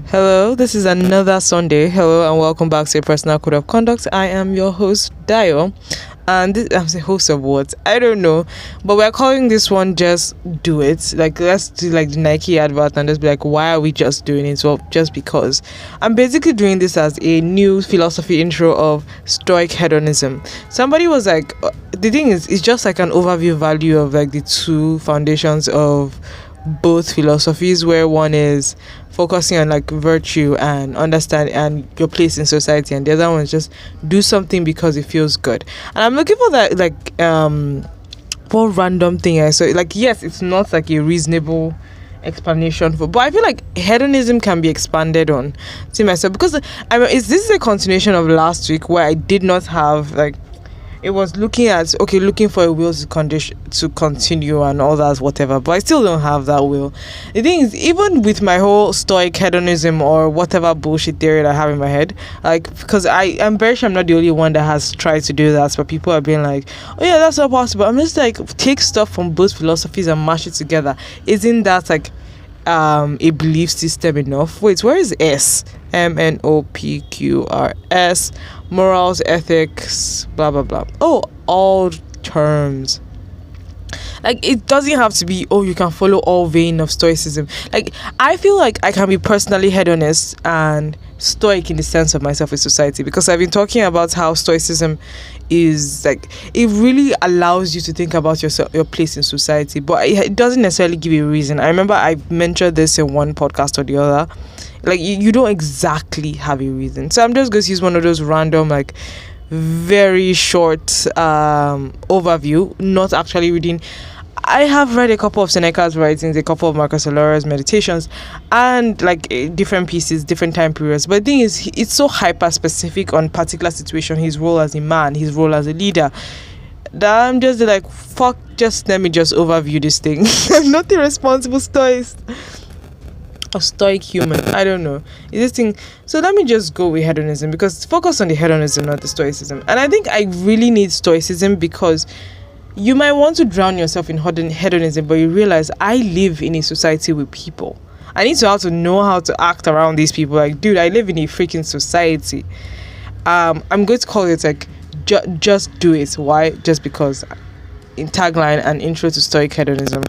Hello, this is another Sunday. Hello, and welcome back to a personal code of conduct. I am your host, Dayo, and I'm the host of what? I don't know, but we're calling this one Just Do It. Like, let's do like the Nike advert and just be like, why are we just doing it? Well, just because. I'm basically doing this as a new philosophy intro of stoic hedonism. Somebody was like, the thing is, it's just like an overview value of like the two foundations of both philosophies, where one is focusing on like virtue and understand and your place in society, and the other one is just do something because it feels good. And I'm looking for that what random thing I saw. Like, yes, it's not like a reasonable explanation for, but I feel like hedonism can be expanded on to myself, because is this a continuation of last week where I did not have like, it was looking for a will to continue and all that, whatever, but I still don't have that will. The thing is, even with my whole stoic hedonism or whatever bullshit theory that I have in my head, like, because I'm very sure I'm not the only one that has tried to do that, but people are being like, oh yeah, that's not possible. I'm just like, take stuff from both philosophies and mash it together. Isn't that like a belief system enough? Wait, where is S? MNOPQRS, morals, ethics, blah blah blah. Oh, all terms. Like, it doesn't have to be, oh, you can follow all vein of stoicism. Like, I feel like I can be personally hedonist and stoic in the sense of myself in society, because I've been talking about how stoicism is like, it really allows you to think about yourself, your place in society, but it doesn't necessarily give you a reason. I remember I mentioned this in one podcast or the other. Like, you don't exactly have a reason. So I'm just going to use one of those random, like, very short overview, not actually reading. I have read a couple of Seneca's writings, a couple of Marcus Aurelius meditations, and like different pieces, different time periods. But the thing is, it's so hyper specific on particular situation, his role as a man, his role as a leader, that I'm just like, fuck, just let me just overview this thing. I'm not a responsible stoicist. A stoic human, I don't know, is this thing. So let me just go with hedonism, because focus on the hedonism, not the stoicism. And I think I really need stoicism, because you might want to drown yourself in hedonism, but you realize I live in a society with people. I need to know how to act around these people. Like, dude, I live in a freaking society. I'm going to call it like just do it. Why? Just because. In tagline and intro to stoic hedonism.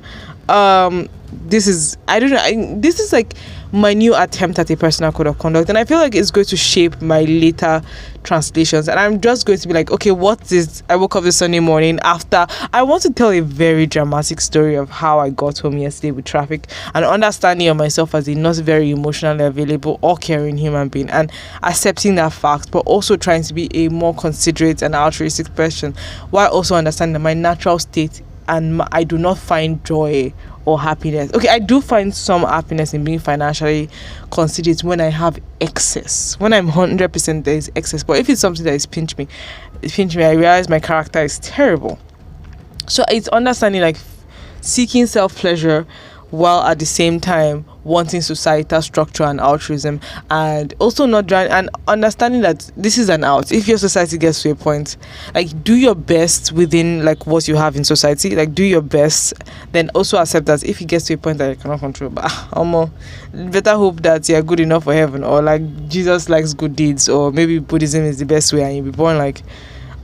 This is, I don't know, this is like my new attempt at a personal code of conduct, and I feel like it's going to shape my later translations. And I'm just going to be like, okay, what is, I woke up this Sunday morning after, I want to tell a very dramatic story of how I got home yesterday with traffic, and understanding of myself as a not very emotionally available or caring human being, and accepting that fact, but also trying to be a more considerate and altruistic person, while also understanding that my natural state and I do not find joy or happiness. Okay, I do find some happiness in being financially considerate when I have excess. When I'm 100% there is excess. But if it's something that is pinch me, I realize my character is terrible. So it's understanding like seeking self-pleasure while at the same time wanting societal structure and altruism, and also not drowning, and understanding that this is an out. If your society gets to a point, like, do your best within like what you have in society, like do your best, then also accept that if it gets to a point that you cannot control, but better hope that you're good enough for heaven, or like Jesus likes good deeds, or maybe Buddhism is the best way and you'll be born like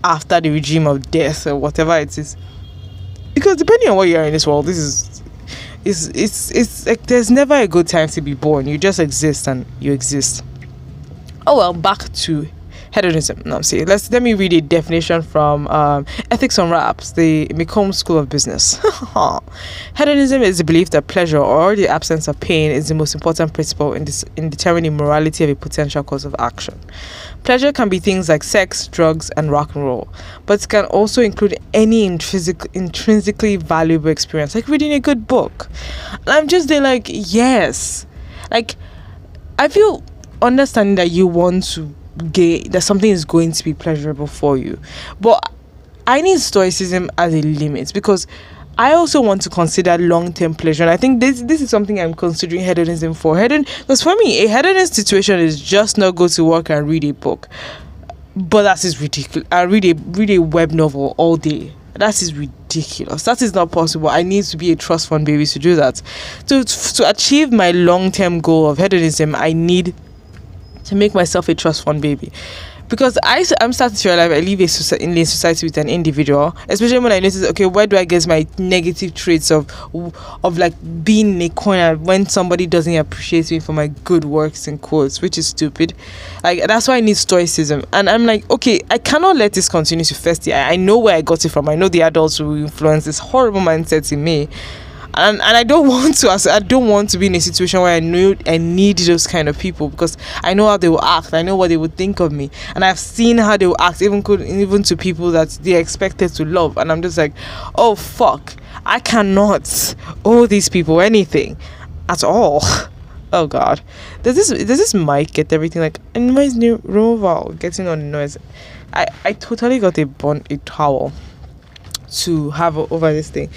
after the regime of death or whatever it is. Because depending on what you are in this world, this is it's like there's never a good time to be born. You just exist and you exist. Oh well, back to hedonism. No, see, let me read a definition from Ethics on Raps, the McCombs School of Business. Hedonism is the belief that pleasure or the absence of pain is the most important principle in determining morality of a potential course of action. Pleasure can be things like sex, drugs, and rock and roll, but it can also include any intrinsically valuable experience, like reading a good book. And I'm just there like, yes. Like, I feel understanding that you want to that something is going to be pleasurable for you, but I need stoicism as a limit, because I also want to consider long-term pleasure, and I think this is something I'm considering hedonism for. Because for me, a hedonist situation is just not go to work and read a book, but that is ridiculous. I read a web novel all day. That is ridiculous. That is not possible. I need to be a trust fund baby to do that. To achieve my long-term goal of hedonism, I need to make myself a trust fund baby. Because I'm starting to realize I live in a society with an individual, especially when I notice, okay, where do I get my negative traits of like being in a corner when somebody doesn't appreciate me for my good works in quotes, which is stupid. Like, that's why I need stoicism. And I'm like, okay, I cannot let this continue to fester. I know where I got it from. I know the adults who influence this horrible mindset in me. And I don't want to be in a situation where I know I need those kind of people, because I know how they will act. I know what they would think of me, and I've seen how they will act even to people that they expected to love. And I'm just like, oh fuck, I cannot owe these people anything at all. Oh god, does this mic get everything like? And my new removal getting on the noise. I totally got a towel to have over this thing.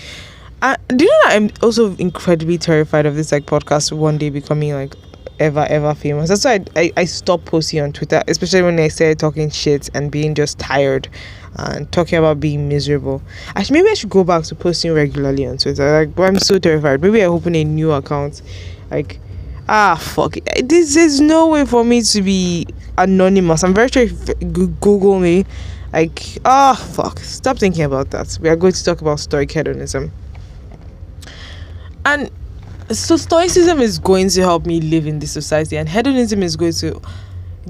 Do you know that I'm also incredibly terrified of this like podcast one day becoming like ever famous? That's why I stopped posting on Twitter, especially when I started talking shit and being just tired and talking about being miserable. Maybe I should go back to posting regularly on Twitter. Like, but I'm so terrified. Maybe I open a new account. Like, fuck it. There's no way for me to be anonymous. I'm very sure if you Google me, like, fuck. Stop thinking about that. We are going to talk about stoic hedonism. And so stoicism is going to help me live in this society, and hedonism is going to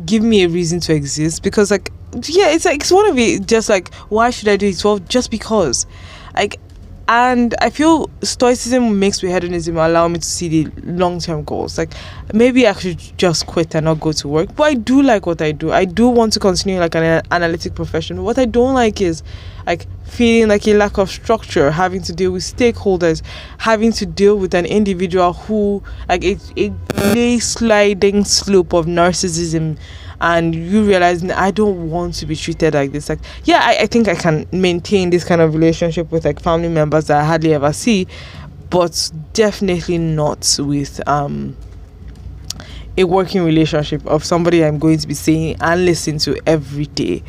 give me a reason to exist, because like, yeah, it's one of it. Just like, why should I do it? Well, just because, like. And I feel stoicism mixed with hedonism allow me to see the long-term goals. Like, maybe I should just quit and not go to work, but I do like what I do. I do want to continue like an analytic profession. What I don't like is like feeling like a lack of structure, having to deal with stakeholders, having to deal with an individual who like a sliding slope of narcissism. And you realize, I don't want to be treated like this. Like, yeah, I think I can maintain this kind of relationship with like family members that I hardly ever see, but definitely not with a working relationship of somebody I'm going to be seeing and listening to every day.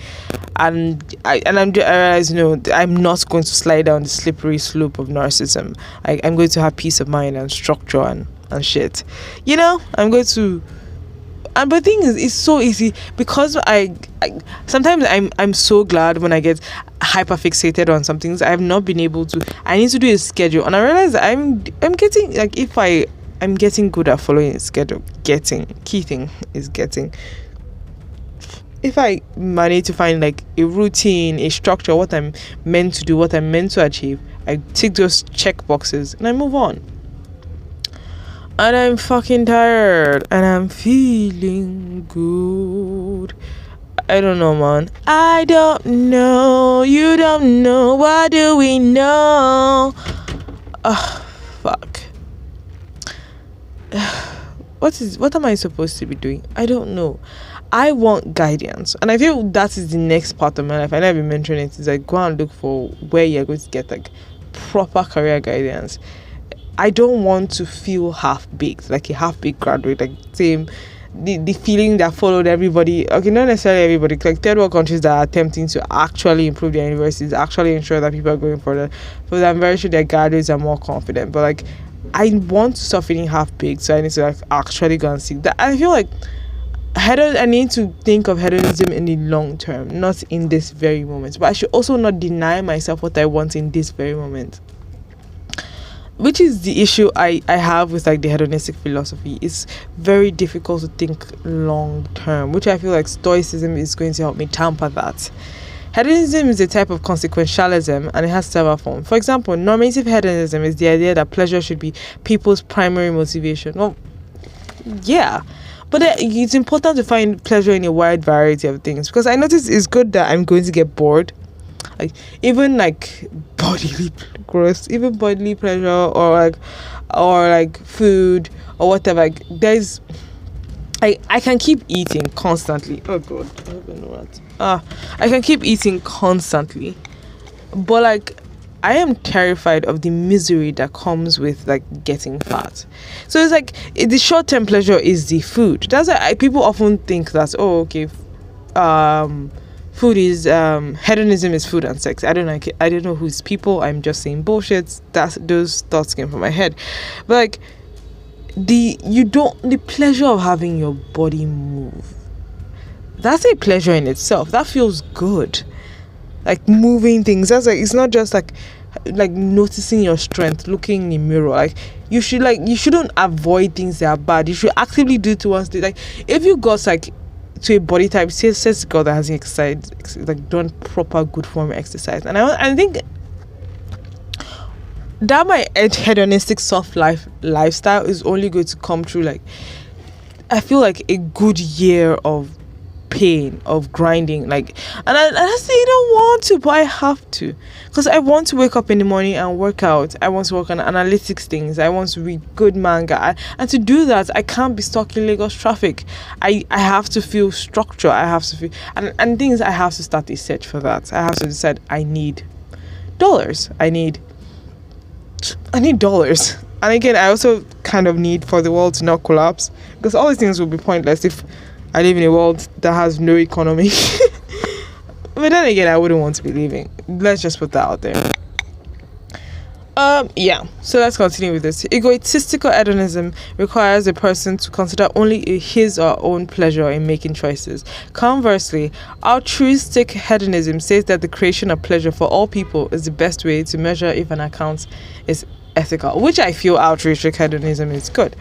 And I realize, I'm not going to slide down the slippery slope of narcissism. I'm going to have peace of mind and structure and shit. I'm going to. And but the thing is, it's so easy, because I sometimes I'm so glad when I get hyper fixated on some things. I have not been able to. I need to do a schedule, and I realize that I'm getting like, if I'm getting good at following a schedule. Key thing is getting. If I manage to find like a routine, a structure, what I'm meant to do, what I'm meant to achieve, I tick those check boxes and I move on. And I'm fucking tired. And I'm feeling good. I don't know, man. I don't know. You don't know. What do we know? Fuck. What am I supposed to be doing? I don't know. I want guidance. And I feel that is the next part of my life. I never been mentioning it. It's like, go and look for where you're going to get like proper career guidance. I don't want to feel half-baked, like a half-baked graduate, like the feeling that followed everybody. Okay, not necessarily everybody, like third world countries that are attempting to actually improve their universities, actually ensure that people are going further. But I'm very sure their graduates are more confident. But like, I want to stop feeling half-baked, so I need to like actually go and seek that. I feel like I need to think of hedonism in the long term, not in this very moment. But I should also not deny myself what I want in this very moment. Which is the issue I have with like the hedonistic philosophy. It's very difficult to think long term, which I feel like stoicism is going to help me tamper that. Hedonism is a type of consequentialism, and it has several forms. For example, normative hedonism is the idea that pleasure should be people's primary motivation. Well, yeah, but it's important to find pleasure in a wide variety of things, because I notice it's good that I'm going to get bored. Like, even like bodily pleasure, or like food or whatever. Like, there's I can keep eating constantly. Oh god, I don't know that. I can keep eating constantly, but like, I am terrified of the misery that comes with like getting fat. So it's like the short-term pleasure is the food. That's why people often think that, oh, okay, food is hedonism is food and sex. I don't like it. I don't know who's people. I'm just saying bullshit. Those thoughts came from my head. But like the pleasure of having your body move, that's a pleasure in itself. That feels good. Like moving things, that's like, it's not just like noticing your strength, looking in the mirror. Like you shouldn't avoid things that are bad. You should actively do towards it. Like if you got like to a body type, says God that hasn't exercised, like done proper good form exercise. And I think that my hedonistic soft lifestyle is only going to come through, like I feel like a good year of pain, of grinding, like, and I say I don't want to, but I have to, because I want to wake up in the morning and work out. I want to work on analytics things. I want to read good manga, and to do that I can't be stuck in Lagos traffic. I have to feel structure. I have to feel, and things, I have to start a search for that. I have to decide I need dollars. I need dollars. And again, I also kind of need for the world to not collapse, because all these things will be pointless if I live in a world that has no economy. But then again, I wouldn't want to be leaving. Let's just put that out there. Yeah. So let's continue with this. Egotistical hedonism requires a person to consider only his or her own pleasure in making choices. Conversely, altruistic hedonism says that the creation of pleasure for all people is the best way to measure if an account is ethical, which I feel altruistic hedonism is good.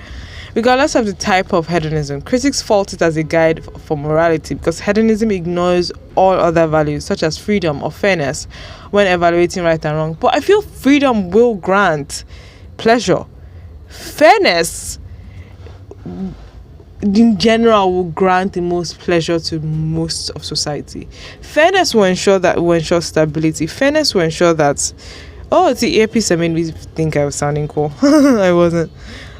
Regardless of the type of hedonism, critics fault it as a guide for morality, because hedonism ignores all other values such as freedom or fairness when evaluating right and wrong. But I feel freedom will grant pleasure. Fairness in general will grant the most pleasure to most of society. Fairness will ensure stability. Fairness will ensure that, oh, it's the earpiece that made me think I was sounding cool. I wasn't.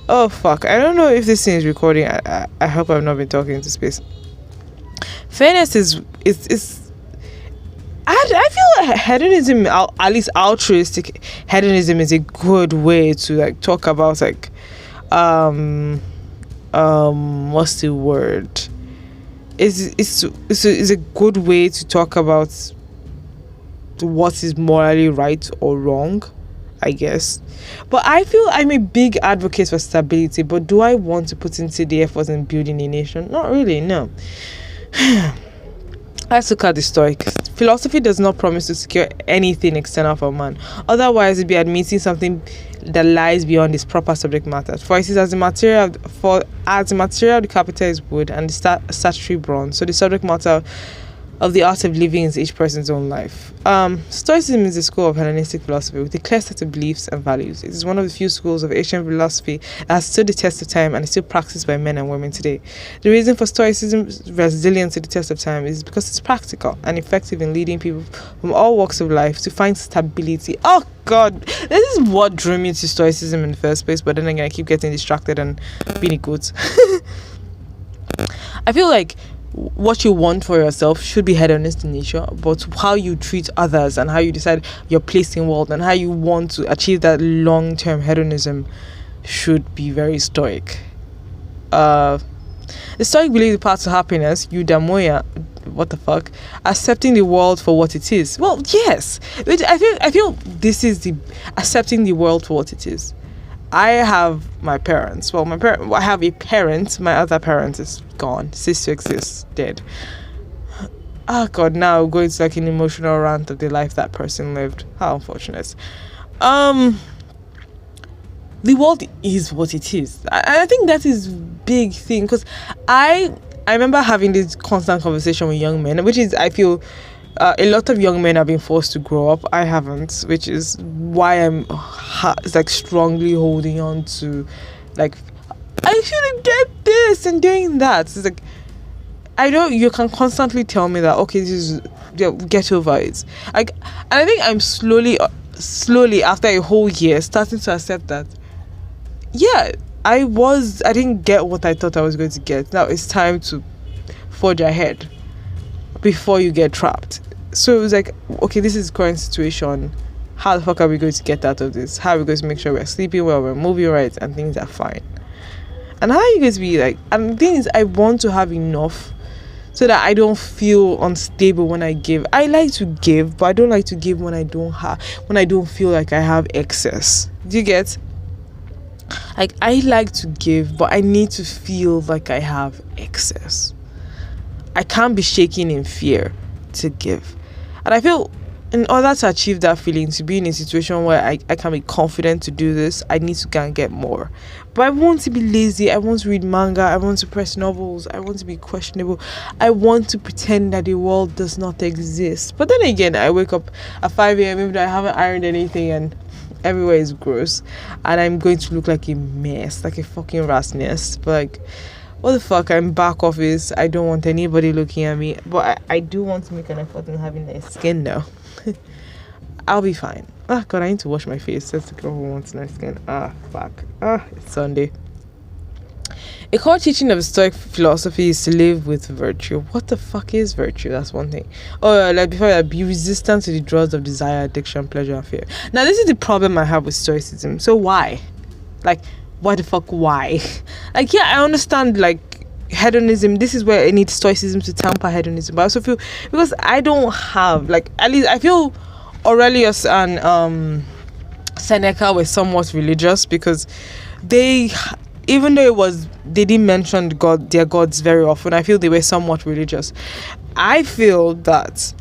Oh fuck, I don't know if this thing is recording. I hope I've not been talking into space. Fairness is I feel like hedonism, at least altruistic hedonism, is a good way to like talk about like what's the word? It's a good way to talk about what is morally right or wrong, I guess. But I feel I'm a big advocate for stability, but do I want to put into the effort in building a nation? Not really, no. Let's look at the stoic. Philosophy does not promise to secure anything external for man. Otherwise, it'd be admitting something that lies beyond its proper subject matter. For it is as the material the capital is wood and the statuary bronze, so the subject matter of the art of living is each person's own life. Stoicism is a school of Hellenistic philosophy with a clear set of beliefs and values. It is one of the few schools of ancient philosophy that has stood the test of time and is still practiced by men and women today. The reason for Stoicism's resilience to the test of time is because it's practical and effective in leading people from all walks of life to find stability. Oh God, this is what drew me to Stoicism in the first place, but then again I keep getting distracted and being a goat. I feel like what you want for yourself should be hedonist in nature, but how you treat others and how you decide your place in the world and how you want to achieve that long-term hedonism should be very stoic. The stoic believe the path to happiness, eudaimonia, what the fuck, accepting the world for what it is. Well, yes, I feel this is the accepting the world for what it is. I have my parents. Well, I have a parent. My other parent is gone, ceased to exist, dead. Oh God, now going to like an emotional rant of the life that person lived. How unfortunate. The world is what it is. I think that is big thing, because I remember having this constant conversation with young men, which is, I feel, a lot of young men have been forced to grow up. I haven't, which is why I'm like strongly holding on to, like, I shouldn't get this and doing that. It's like, I know you can constantly tell me that, okay, this is, get over it. Like, and I think I'm slowly after a whole year starting to accept that, yeah, I didn't get what I thought I was going to get. Now it's time to forge ahead before you get trapped. So it was like, okay, this is the current situation. How the fuck are we going to get out of this? How are we going to make sure we're sleeping well, we're moving right, and things are fine? And how are you going to be like, and the thing is, I want to have enough so that I don't feel unstable when I give. I like to give, but I don't like to give when I don't feel like I have excess. Do you get? Like, I like to give, but I need to feel like I have excess. I can't be shaking in fear to give. And I feel in order to achieve that feeling, to be in a situation where I can be confident to do this, I need to go and get more. But I want to be lazy. I want to read manga. I want to press novels. I want to be questionable. I want to pretend that the world does not exist. But then again, I wake up at 5 a.m. even though I haven't ironed anything and everywhere is gross. And I'm going to look like a mess, like a fucking rat's nest. But like, what the fuck, I'm back office. I don't want anybody looking at me. But I do want to make an effort in having nice skin now. I'll be fine. Ah, God, I need to wash my face. That's the girl who wants nice skin. Ah, fuck. Ah, it's Sunday. A core teaching of Stoic philosophy is to live with virtue. What the fuck is virtue? That's one thing. Oh, like before that, be resistant to the draws of desire, addiction, pleasure, and fear. Now, this is the problem I have with Stoicism. So why? Like, why the fuck why? Like, yeah, I understand, like, hedonism. This is where I need Stoicism to temper hedonism. But I also feel, because I don't have, like, at least I feel Aurelius and Seneca were somewhat religious, because they, even though they didn't mention their gods very often, I feel they were somewhat religious. I feel that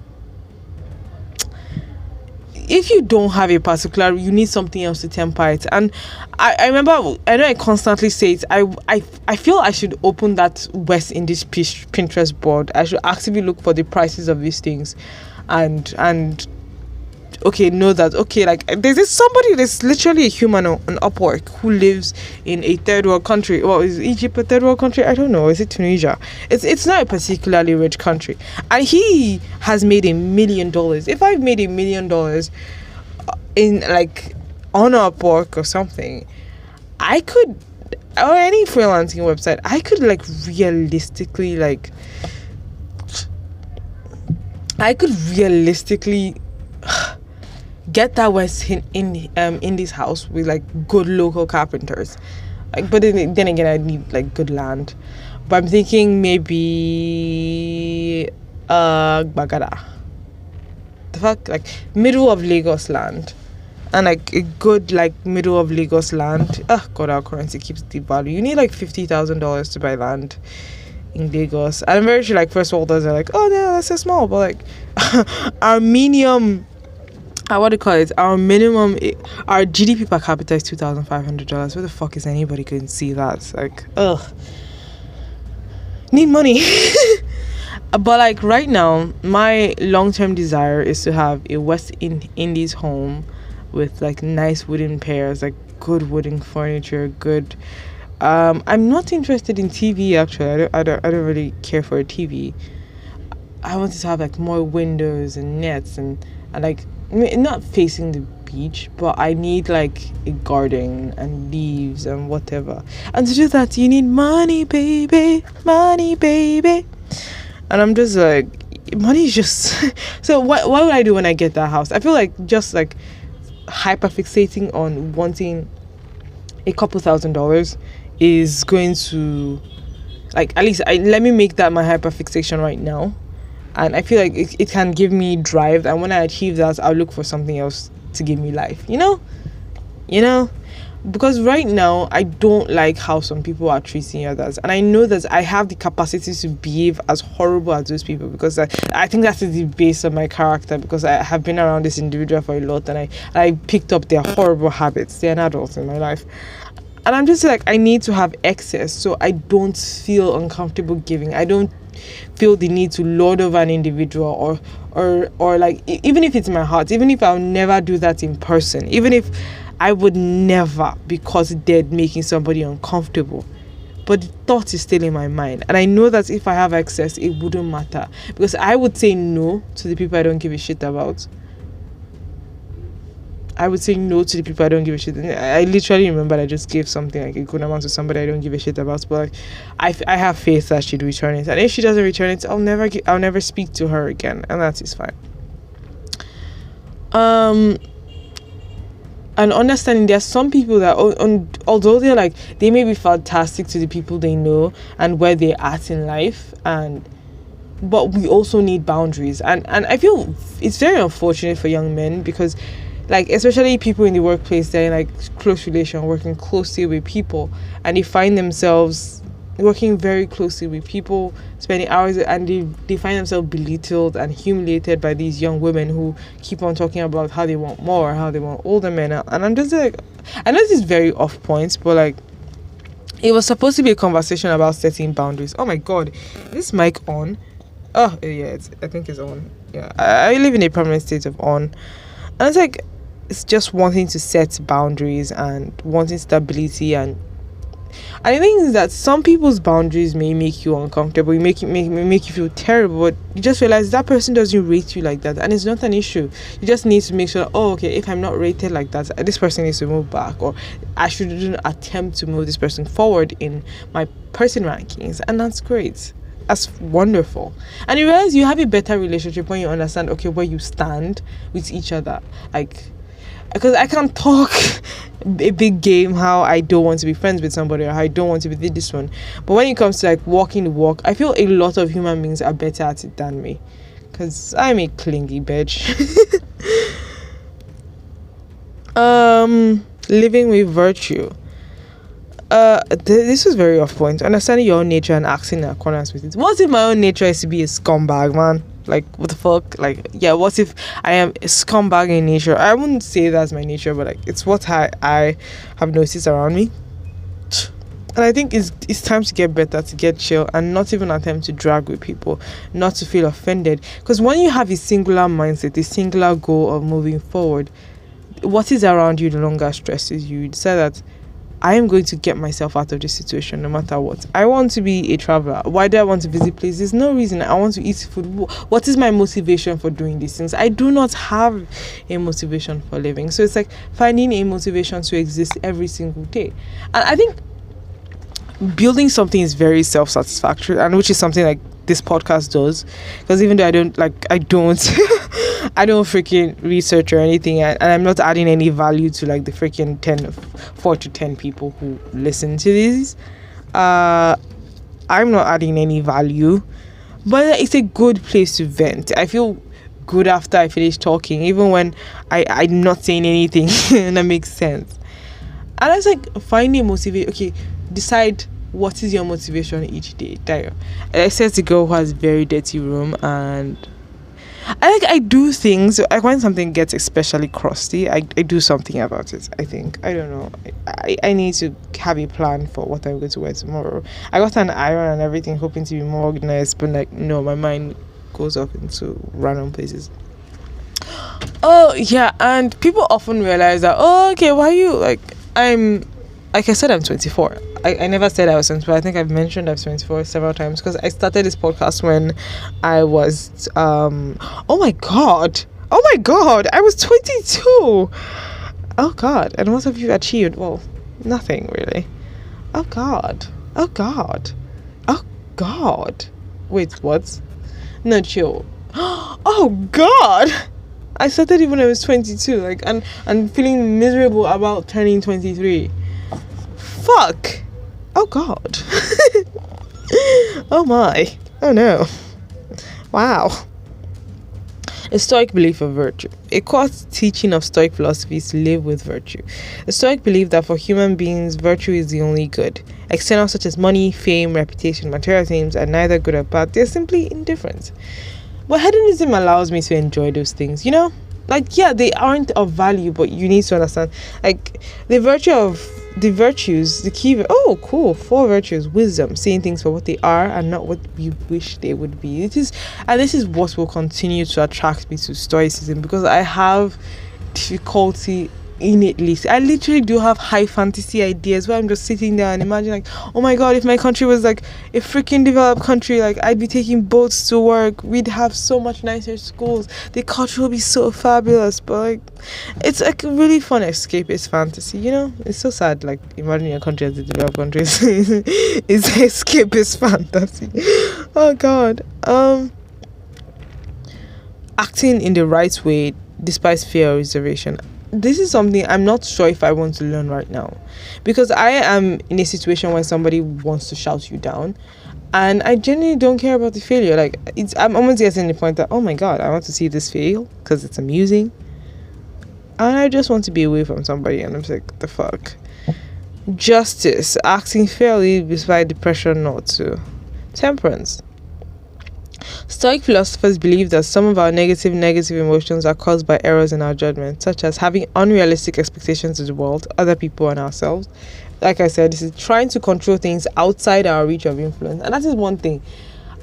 if you don't have a particular, you need something else to temper it. And I remember, I know I constantly say it, I feel I should open that West Indies Pinterest board. I should actively look for the prices of these things and okay, know that, okay, like, there's somebody that's literally a human on Upwork who lives in a third world country. Well, is Egypt a third world country? I don't know. Is it Tunisia? It's not a particularly rich country. And he has made $1 million. If I've made $1 million in, like, on Upwork or something, I could, or any freelancing website, I could, like, realistically, like, get that West in this house with, like, good local carpenters. Like, but then again, I need, like, good land. But I'm thinking maybe Bagada. The fuck, like, middle of Lagos land, and like a good, like, middle of Lagos land. Oh God, our currency keeps devaluing. You need like $50,000 to buy land in Lagos. And I'm very sure, like, first worlders are like, oh no, that's so small. But like, our minimum, what do you call it? Our minimum, our GDP per capita is $2,500. Where the fuck is anybody going to see that? Like, ugh, need money. But like right now, my long-term desire is to have a West Indies home with like nice wooden pairs, like good wooden furniture, good. I'm not interested in TV actually. I don't really care for a TV. I want to have like more windows and nets and like, not facing the beach, but I need like a garden and leaves and whatever. And to do that, you need money, baby, money, baby. And I'm just like, money is just so what would I do when I get that house? I feel like just like hyper fixating on wanting a couple $1,000s is going to, like, at least let me make that my hyper fixation right now. And I feel like it can give me drive, and when I achieve that, I'll look for something else to give me life, you know, because right now I don't like how some people are treating others, and I know that I have the capacity to behave as horrible as those people, because I think that's the base of my character, because I have been around this individual for a lot, and I picked up their horrible habits. They're an adult in my life, and I'm just like, I need to have excess so I don't feel uncomfortable giving. I don't feel the need to lord over an individual or like, even if it's my heart, even if I'll never do that in person, even if I would never be caught dead making somebody uncomfortable, but the thought is still in my mind, and I know that if I have access, it wouldn't matter, because I would say no to the people I don't give a shit about. I would say no to the people I don't give a shit. I literally remember I just gave something like a good amount to somebody I don't give a shit about, but like, I have faith that she'd return it, and if she doesn't return it, I'll never speak to her again, and that is fine. And understanding there are some people that, although they're like, they may be fantastic to the people they know and where they're at in life, and but we also need boundaries, and I feel it's very unfortunate for young men because, like, especially people in the workplace, they're in like close relation, working closely with people, and they find themselves working very closely with people, spending hours, and they find themselves belittled and humiliated by these young women who keep on talking about how they want more, how they want older men. And I'm just like, I know this is very off point, but like, it was supposed to be a conversation about setting boundaries. Oh my god, is this mic on? Oh yeah, I think it's on. Yeah, I live in a permanent state of on, and it's like, it's just wanting to set boundaries and wanting stability. And the thing is that some people's boundaries may make you uncomfortable, make you feel terrible, but you just realize that person doesn't rate you like that, and it's not an issue. You just need to make sure, oh, okay, if I'm not rated like that, this person needs to move back, or I shouldn't attempt to move this person forward in my person rankings, and that's great. That's wonderful. And you realize you have a better relationship when you understand, okay, where you stand with each other. Like, because I can't talk a big game how I don't want to be friends with somebody or how I don't want to be this one. But when it comes to like walking the walk, I feel a lot of human beings are better at it than me. Because I'm a clingy bitch. Living with virtue. This was very off point. Understanding your own nature and acting in accordance with it. What if my own nature is to be a scumbag, man? Like, what the fuck? Like, yeah, what if I am a scumbag in nature? I wouldn't say that's my nature, but like, it's what I have noticed around me. And I think it's time to get better, to get chill, and not even attempt to drag with people, not to feel offended. Because when you have a singular mindset, a singular goal of moving forward, what is around you no longer stresses you. You decide that I am going to get myself out of this situation no matter what. I want to be a traveler. Why do I want to visit places? There's no reason. I want to eat food. What is my motivation for doing these things? I do not have a motivation for living. So it's like finding a motivation to exist every single day. And I think building something is very self-satisfactory, and which is something like this podcast does. Because even though I don't I don't freaking research or anything, and I'm not adding any value to like the freaking 4 to 10 people who listen to these. I'm not adding any value, but it's a good place to vent. I feel good after I finish talking, even when I'm not saying anything, and that makes sense. And it's like finding motivation. Okay, decide what is your motivation each day. Dayo. And I said to girl who has very dirty room, and I do things. Like when something gets especially crusty, I do something about it. I think, I don't know, I need to have a plan for what I'm going to wear tomorrow. I got an iron and everything, hoping to be more organized, but like, no, my mind goes off into random places. Oh yeah, and people often realize that, oh, okay, why you like, like I said, I'm 24. I never said I was 24. I think I've mentioned I was 24 several times because I started this podcast when I was, oh my God, I was 22. Oh God, and what have you achieved? Well, nothing really. Oh God. Wait, what? No, chill. Oh God. I started it when I was 22, like, and feeling miserable about turning 23. Fuck. Oh God. Oh my. Oh no. Wow. A Stoic belief of virtue. A core teaching of Stoic philosophy is to live with virtue. The Stoic believe that for human beings, virtue is the only good. External such as money, fame, reputation, material things are neither good or bad. They're simply indifferent. But hedonism allows me to enjoy those things, you know? Like, yeah, they aren't of value, but you need to understand, like, the virtues, the key, oh, cool, 4 virtues: wisdom, seeing things for what they are and not what we wish they would be. This is what will continue to attract me to Stoicism, because I have difficulty innately. I literally do have high fantasy ideas where I'm just sitting there and imagine, like, oh my God, if my country was like a freaking developed country, like, I'd be taking boats to work, we'd have so much nicer schools, the culture will be so fabulous. But like, it's like a really fun escapist fantasy, you know? It's so sad, like, imagining a country as a developed country is escapist fantasy. Oh God. Acting in the right way despite fear or reservation. This is something I'm not sure if I want to learn right now, because I am in a situation when somebody wants to shout you down, And I genuinely don't care about the failure. Like, I'm almost getting to the point that, oh my god, I want to see this fail because it's amusing. And I just want to be away from somebody, and I'm like, the fuck. Justice, acting fairly despite the pressure not to. Temperance. Stoic philosophers believe that some of our negative emotions are caused by errors in our judgment, such as having unrealistic expectations of the world, other people, and ourselves. Like I said, this is trying to control things outside our reach of influence. And that is one thing.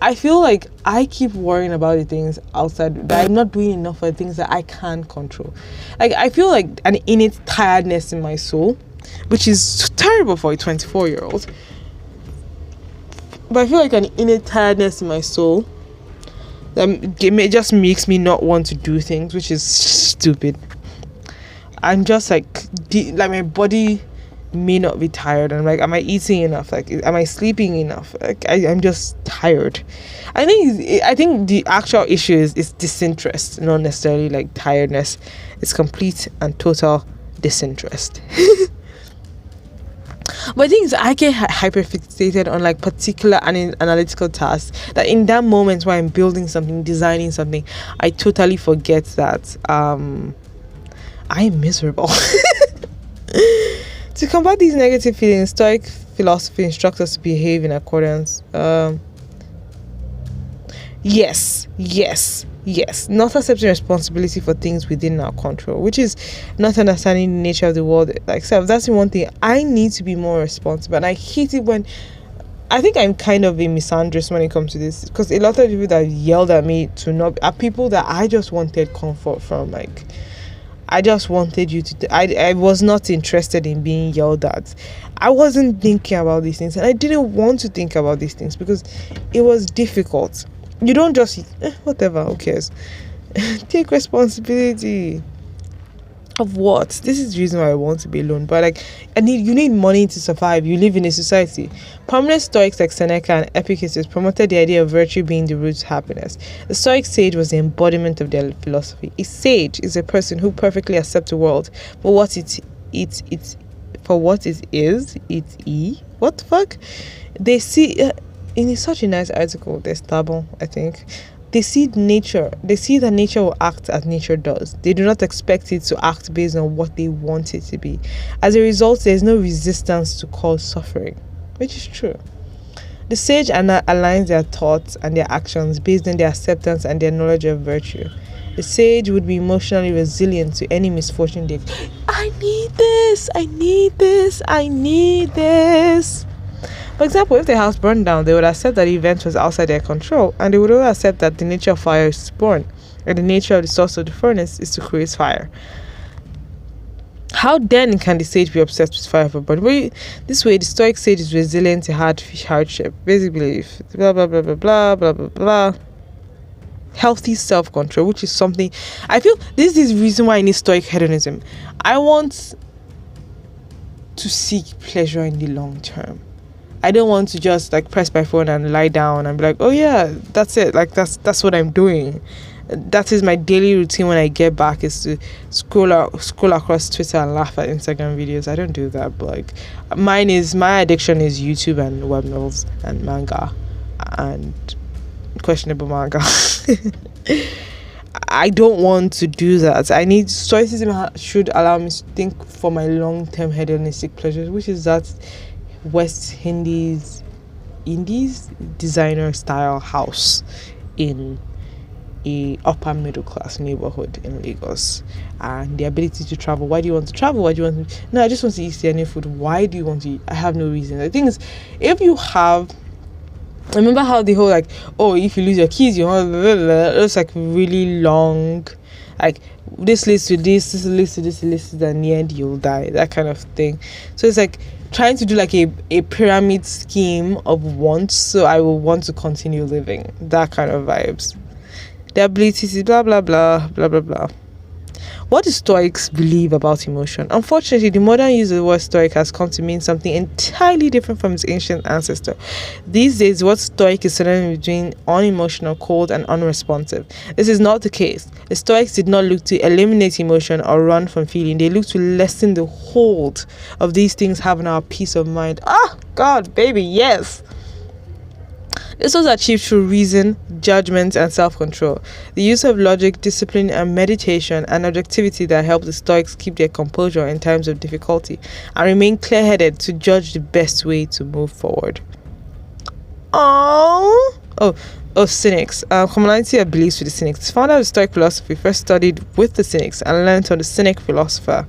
I feel like I keep worrying about the things outside, that I'm not doing enough for the things that I can control. Like, I feel like an innate tiredness in my soul, which is terrible for a 24-year-old. But I feel like an innate tiredness in my soul that it just makes me not want to do things, which is stupid. I'm just like my body may not be tired. I'm like, am I eating enough? Like, am I sleeping enough? Like, I'm just tired. I think the actual issue is disinterest, not necessarily like tiredness. It's complete and total disinterest. But the thing is, I get hyperfixated on like particular analytical tasks, that in that moment where I'm building something, designing something, I totally forget that I'm miserable. To combat these negative feelings, Stoic philosophy instructs us to behave in accordance. Yes. Not accepting responsibility for things within our control, which is not understanding the nature of the world. Like, so that's the one thing. I need to be more responsible, and I hate it when. I think I'm kind of a misandrist when it comes to this, because a lot of people that yelled at me are people that I just wanted comfort from. Like, I just wanted you to. I was not interested in being yelled at. I wasn't thinking about these things, and I didn't want to think about these things because it was difficult. You don't just whatever, who cares? Take responsibility of what? This is the reason why I want to be alone. But like, you need money to survive. You live in a society. Prominent Stoics like Seneca and Epictetus promoted the idea of virtue being the root to happiness. The Stoic sage was the embodiment of their philosophy. A sage is a person who perfectly accepts the world for what it is. What the fuck? They see. In such a nice article, there's Tabon, I think. They see that nature will act as nature does. They do not expect it to act based on what they want it to be. As a result, there's no resistance to cause suffering, which is true. The sage aligns their thoughts and their actions based on their acceptance and their knowledge of virtue. The sage would be emotionally resilient to any misfortune I need this. For example, if the house burned down, they would accept that the event was outside their control, and they would also accept that the nature of fire is born, and the nature of the source of the furnace is to create fire. How then can the sage be obsessed with fire for body? This way, the Stoic sage is resilient to hardship. Basically, blah blah blah blah blah blah blah blah. Healthy self-control, which is something I feel this is the reason why I need Stoic hedonism. I want to seek pleasure in the long term. I don't want to just like press my phone and lie down and be like, oh yeah, that's it. Like that's what I'm doing. That is my daily routine when I get back, is to scroll across Twitter and laugh at Instagram videos. I don't do that, but like my addiction is YouTube and web novels and manga and questionable manga. I don't want to do that. Stoicism should allow me to think for my long-term hedonistic pleasures, which is that West Indies designer style house in a upper middle class neighborhood in Lagos, and the ability to travel. Why do you want to travel? I just want to eat any food. Why do you want to eat? I have no reason. The thing is, remember how the whole like, oh, if you lose your keys, it's like really long, like this leads to this leads to this, and in the end you'll die, that kind of thing. So it's like trying to do like a pyramid scheme of wants, so I will want to continue living, that kind of vibes. The ability to blah blah blah blah blah blah. What do Stoics believe about emotion? Unfortunately, the modern use of the word Stoic has come to mean something entirely different from its ancient ancestor. These days, what Stoic is synonymous between unemotional, cold, and unresponsive. This is not the case. The Stoics did not look to eliminate emotion or run from feeling. They looked to lessen the hold of these things having our peace of mind. Ah, God, baby, yes. This was achieved through reason, judgment, and self-control. The use of logic, discipline, and meditation and objectivity that helped the Stoics keep their composure in times of difficulty and remain clear-headed to judge the best way to move forward. Cynics. Commonality of beliefs with the Cynics. The founder of the Stoic philosophy first studied with the Cynics and learned from the Cynic philosopher.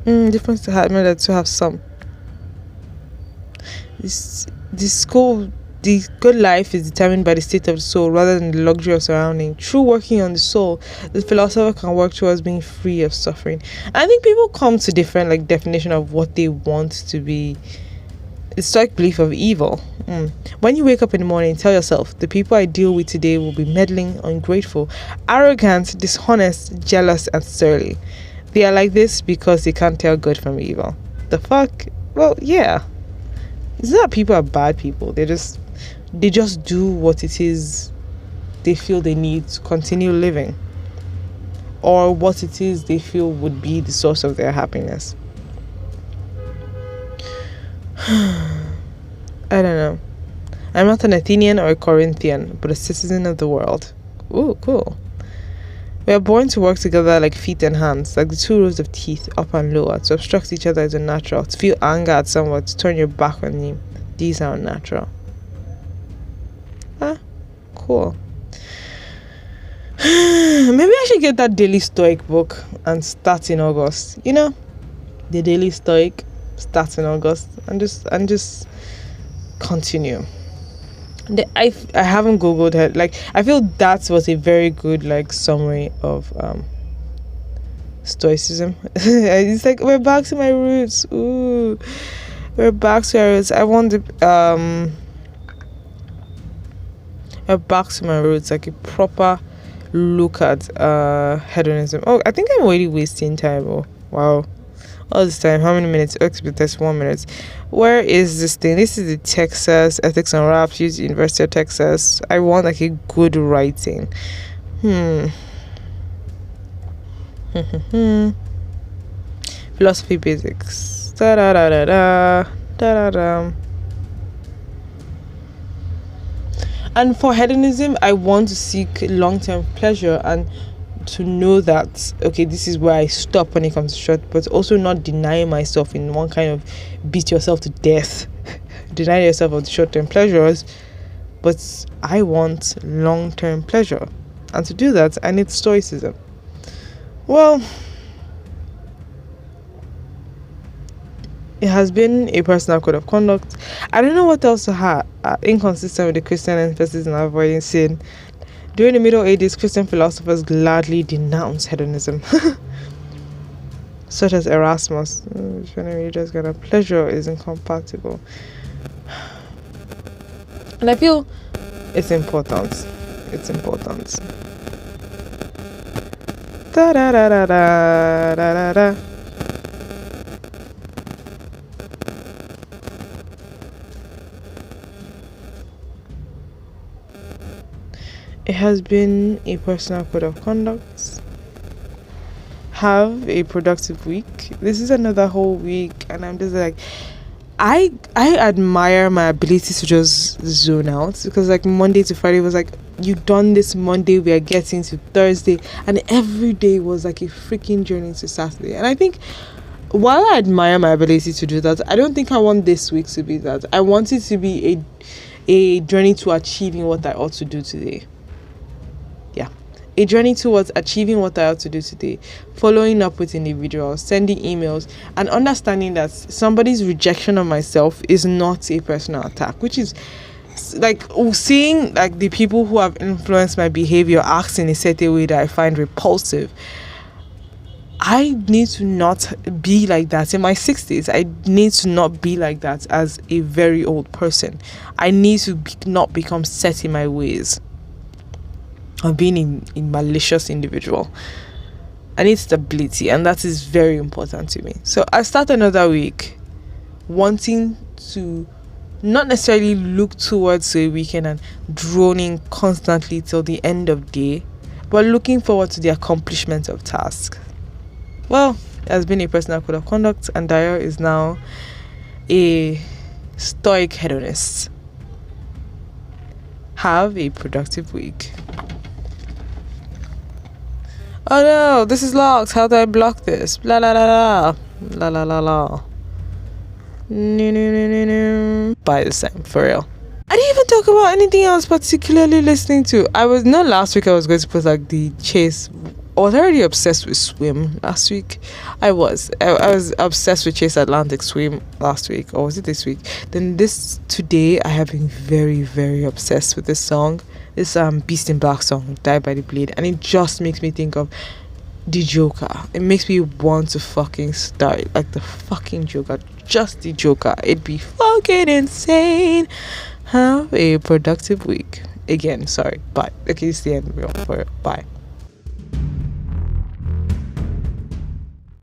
Difference to have some. The good life is determined by the state of the soul rather than the luxury of surrounding. Through working on the soul, the philosopher can work towards being free of suffering. I think people come to different definition of what they want to be. The Stoic belief of evil. When you wake up in the morning, tell yourself, the people I deal with today will be meddling, ungrateful, arrogant, dishonest, jealous, and surly. They are like this because they can't tell good from evil. The fuck? Well, yeah. It's not that people are bad people. They just do what it is they feel they need to continue living, or what it is they feel would be the source of their happiness. I don't know. I'm not an Athenian or a Corinthian, but a citizen of the world. Ooh, cool. We are born to work together like feet and hands, like the two rows of teeth, up and lower. To obstruct each other is unnatural. To feel anger at someone, to turn your back on him, these are unnatural. Cool. Maybe I should get that Daily Stoic book and start in August. The Daily Stoic starts in August and just continue. I haven't googled it. I feel that was a very good summary of stoicism. It's like we're back to my roots. Ooh, we're back to our roots. I want to we're back to my roots, like a proper look at hedonism. Oh, I think I'm already wasting time. Oh wow, all this time. How many minutes? Okay, that's 1 minute. Where is this thing? This is the Texas Ethics and Raps, University of Texas. I want a good writing. Philosophy basics. Da da da da da da da. And for hedonism, I want to seek long-term pleasure and to know that, okay, this is where I stop when it comes to short, but also not deny myself in one kind of beat yourself to death, deny yourself of the short-term pleasures, but I want long-term pleasure. And to do that, I need stoicism. Well, it has been a personal code of conduct. I don't know what else to have inconsistent with the Christian emphasis on avoiding sin. During the Middle Ages, Christian philosophers gladly denounced hedonism, such as Erasmus. Just kind of pleasure is incompatible, and I feel it's important. It's important. Da da da da da da da. It has been a personal code of conduct. Have a productive week. This is another whole week, and I'm just I admire my ability to just zone out, because Monday to Friday was you've done this Monday, we are getting to Thursday, and every day was a freaking journey to Saturday. And I think while I admire my ability to do that, I don't think I want this week to be that. I want it to be a journey to achieving what I ought to do today. A journey towards achieving what I ought to do today, following up with individuals, sending emails, and understanding that somebody's rejection of myself is not a personal attack, which is seeing the people who have influenced my behavior act in a certain way that I find repulsive. I need to not be like that in my 60s. I need to not be like that as a very old person. I need to not become set in my ways of being a malicious individual. I need stability, and that is very important to me. So I start another week wanting to not necessarily look towards a weekend and droning constantly till the end of day, but looking forward to the accomplishment of tasks. Well, it has been a personal code of conduct, and Dayo is now a Stoic hedonists. Have a productive week. Oh no, this is locked. How do I block this? La la la la. La la la la. No, no, no, no, no. By this time, for real. I didn't even talk about anything else particularly listening to. I was not last week. I was going to put like the Chase. I was already obsessed with Swim last week. I was obsessed with Chase Atlantic Swim last week, or was it this week? Then today I have been very, very obsessed with this song. This Beast in Black song, Die by the Blade, and it just makes me think of the Joker. It makes me want to fucking start like the fucking Joker, just the Joker. It'd be fucking insane. Have a productive week. Again, sorry, bye. Okay, it's the end. Bye.